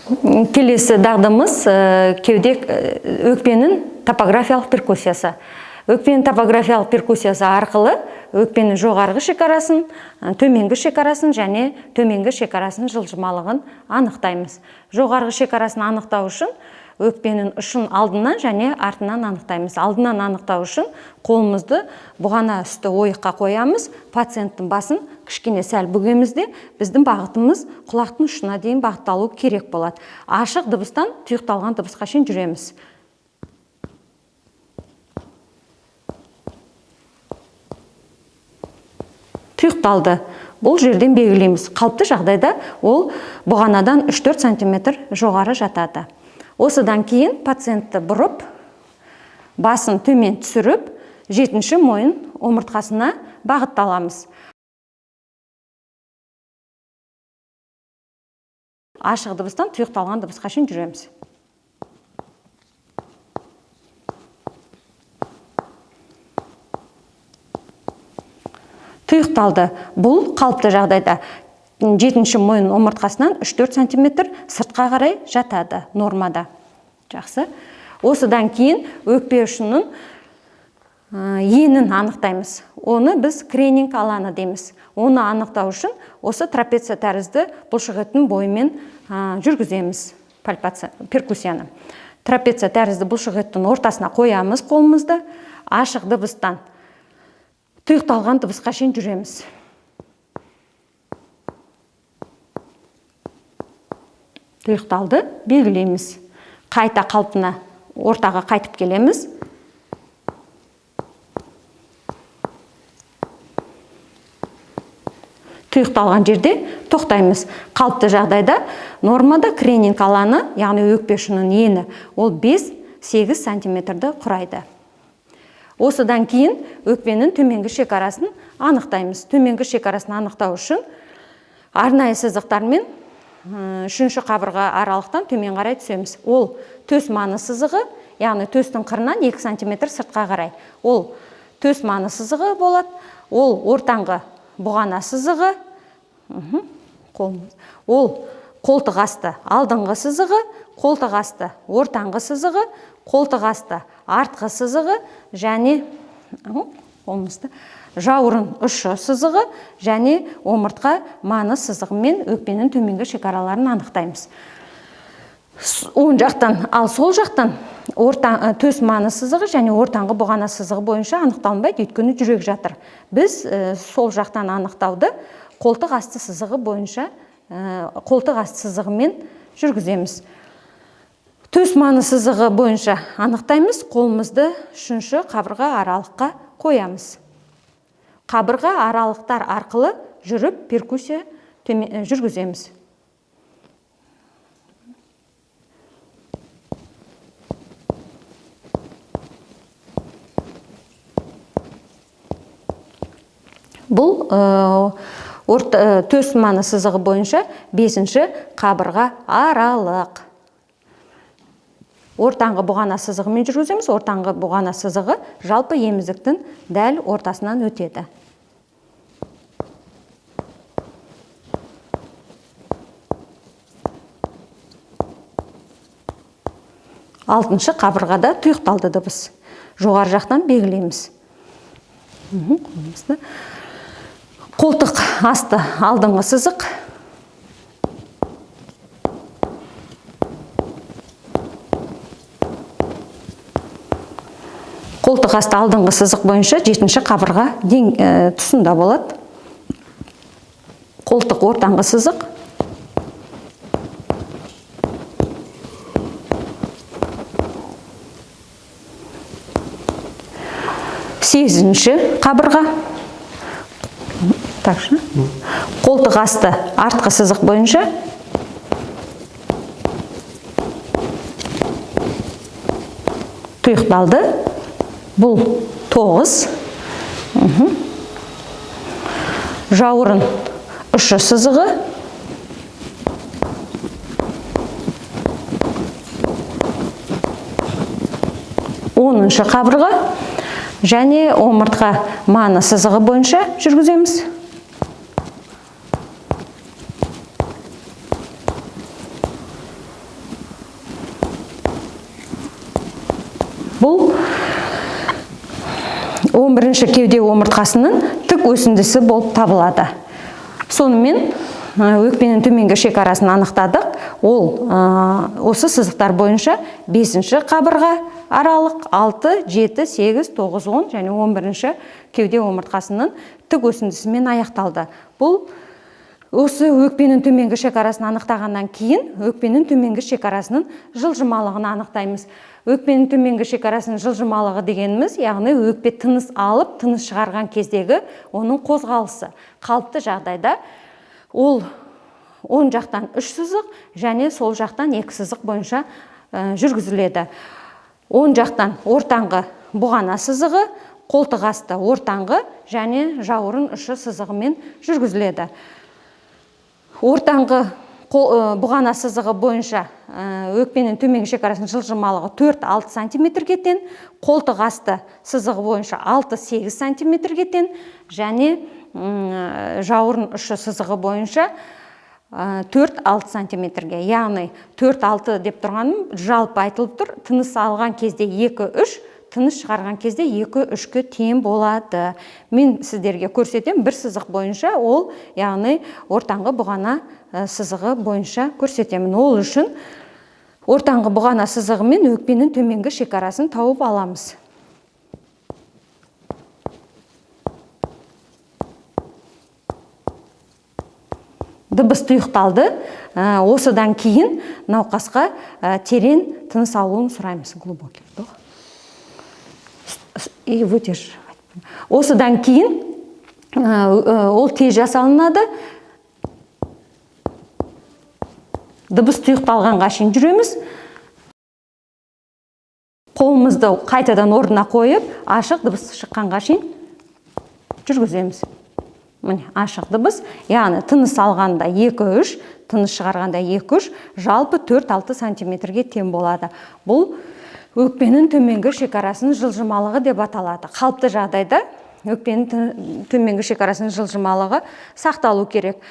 Келесі дағдымыз кеуде өкпенің топографиялық перкуссиясы. Өкпенің топографиялық перкуссиясы арқылы өкпенің жоғарғы шекарасын, төменгі шекарасын және төменгі шекарасын жылжымалығын анықтаймыз. Жоғарғы шекарасын анықтау үшін өкпенің ұшын алдынан және артынан анықтаймыз. Алдынан анықтау үшін қолымызды бұғана үсті ойыққа қоямыз. Пациенттің басын кішкене сәл бүгемізде біздің бағытымыз құлақтың ұшына дейін бағытталу керек болады. Ашық дыбыстан тұйықталған дыбысқа шейін жүреміз. Тұйықталды. Бұл жерден белгілейміз. Қалыпты жағдайда ол бұғанадан 3-4 см жоғары жатады. Осыдан кейін пациентті бұрып, басын төмен түсіріп, 7-ші мойын омыртқасына бағытталамыз. Ашық дыбыстан тұйықталған дыбысқа шейін жүреміз. Тұйықталды. Бұл қалыпты жағдайда 7-ші мойын омыртқасынан 3-4 см сыртқа қарай жатады нормада. Жақсы. Осыдан кейін өкпе ұшының енін анықтаймыз. Оны біз кренинг алаңы дейміз. Оны анықтау үшін осы трапеция тәрізді бұлшық еттің бойымен жүргіземіз перкуссияны. Трапеция тәрізді бұлшық еттің ортасына қоямыз қолымызды. Ашық дыбыстан тұйықталған дыбысқа шейін жүреміз. Тұйықталды, белгілейміз. Қайта қалпына ортаға қайтып келеміз. Тұйықталған жерде тоқтаймыз. Қалыпты жағдайда нормада кренинг алаңы, яғни өкпе ұшының ені, ол 5-8 см құрайды. Осыдан кейін өкпенің төменгі шекарасын анықтаймыз. Төменгі шекарасын анықтау үшін арнайы сызықтармен 3-ші қабырға аралықтан төмен қарай түсеміз. Ол төс маны сызығы, яғни төстің қырынан 2 см сыртқа қарай. Ол төс маны сызығы болады. Ол ортаңғы бұғана сызығы. Ол қолтық асты алдыңғы сызығы, қолтық асты ортаңғы сызығы, қолтық асты артқы сызығы және жауырын ұшы сызығы және омыртқа маны сызығымен өкпенің төменгі шекараларын анықтаймыз. Оң жақтан, ал сол жақтан төс маны сызығы және ортаңғы бұғана сызығы бойынша анықталынбайды, өйткені жүрек жатыр. Біз сол жақтан анықтауды қолтық асты сызығы бойынша, қолтық асты сызығымен жүргіземіз. Төс маны сызығы бойынша анықтаймыз, қолымызды 3-ші қабырға аралыққа қоямыз. Қабырға аралықтар арқылы жүріп перкуссия жүргіземіз. Бұл төс маны сызығы бойынша 5-ші қабырға аралық. Ортаңғы бұғана сызығымен жүргіземіз. Ортаңғы бұғана сызығы жалпы емізіктің дәл ортасынан өтеді. Алтыншы қабырғада тұйықталды дыбыс. Жоғары жақтан белгілейміз. Қолтық асты алдыңғы сызық. Қолтық асты алдыңғы сызық бойынша 7-ші қабырға тұсында болады. Қолтық ортаңғы сызық. Сегізінші қабырға. Қолтық асты артқы сызық бойынша. Тұйықталды. Бұл 9. Жауырын ұшы сызығы. Оныншы қабырға және омыртқа маны сызығы бойынша жүргіземіз. Бұл 11-ші кеуде омыртқасының тік өсіндісі болып табылады. Сонымен өкпенің төменгі шекарасын анықтадық. Ол осы сызықтар бойынша 5-ші қабырға аралық 6, 7, 8, 9, 10 және 11-ші кеуде омыртқасының тік өсіндісімен аяқталды. Бұл осы өкпенің төменгі шекарасын анықтағаннан кейін өкпенің төменгі шекарасының жылжымалығын анықтаймыз. Өкпенің төменгі шекарасының жылжымалығы дегеніміз, яғни өкпе тыныс алып, тыныс шығарған кездегі оның қозғалысы. Қалыпты жағдайда ол оң жақтан 3 сызық және сол жақтан 2 сызық бойынша жүргізіледі. Оң жақтан ортаңғы бұғана сызығы, қолтық асты ортаңғы және жауырын ұшы сызығымен жүргізіледі. Ортаңғы бұғана сызығы бойынша өкпенің төменгі шекарасының жылжымалығы 4-6 сантиметрге тең, қолтық асты сызығы бойынша 6-8 сантиметрге тең және жауырын ұшы сызығы бойынша 4-6 сантиметрге. Яғни 4-6 деп тұрғаным жалпы айтылып тұр. Тыныс алған кезде 2-3, тыныс шығарған кезде 2-3-ке тең болады. Мен сіздерге көрсетем, бір сызық бойынша ол, яғни ортаңғы бұғана сызығы бойынша көрсетемін. Ол үшін ортаңғы бұғана сызығы мен өкпенің төменгі шекарасын тауып аламыз. Дыбыс тұйықталды. Осыдан кейін науқасқа терең тыныс алуын сұраймыз. Глубокий вдох. И выдерживать. Осыдан кейін ол тез жасалынады. Дыбыс тұйықталғанға шейін жүреміз. Қолымызды қайтадан орнына қойып, ашық дыбыс шыққанға шейін жүргіземіз. Міне, ашық дыбыс, яғни тыныс алғанда 2-3, тыныс шығарғанда 2-3, жалпы 4-6 сантиметрге тең болады. Бұл өкпенің төменгі шекарасының жылжымалығы деп аталады. Қалыпты жағдайда өкпенің төменгі шекарасының жылжымалығы сақталу керек.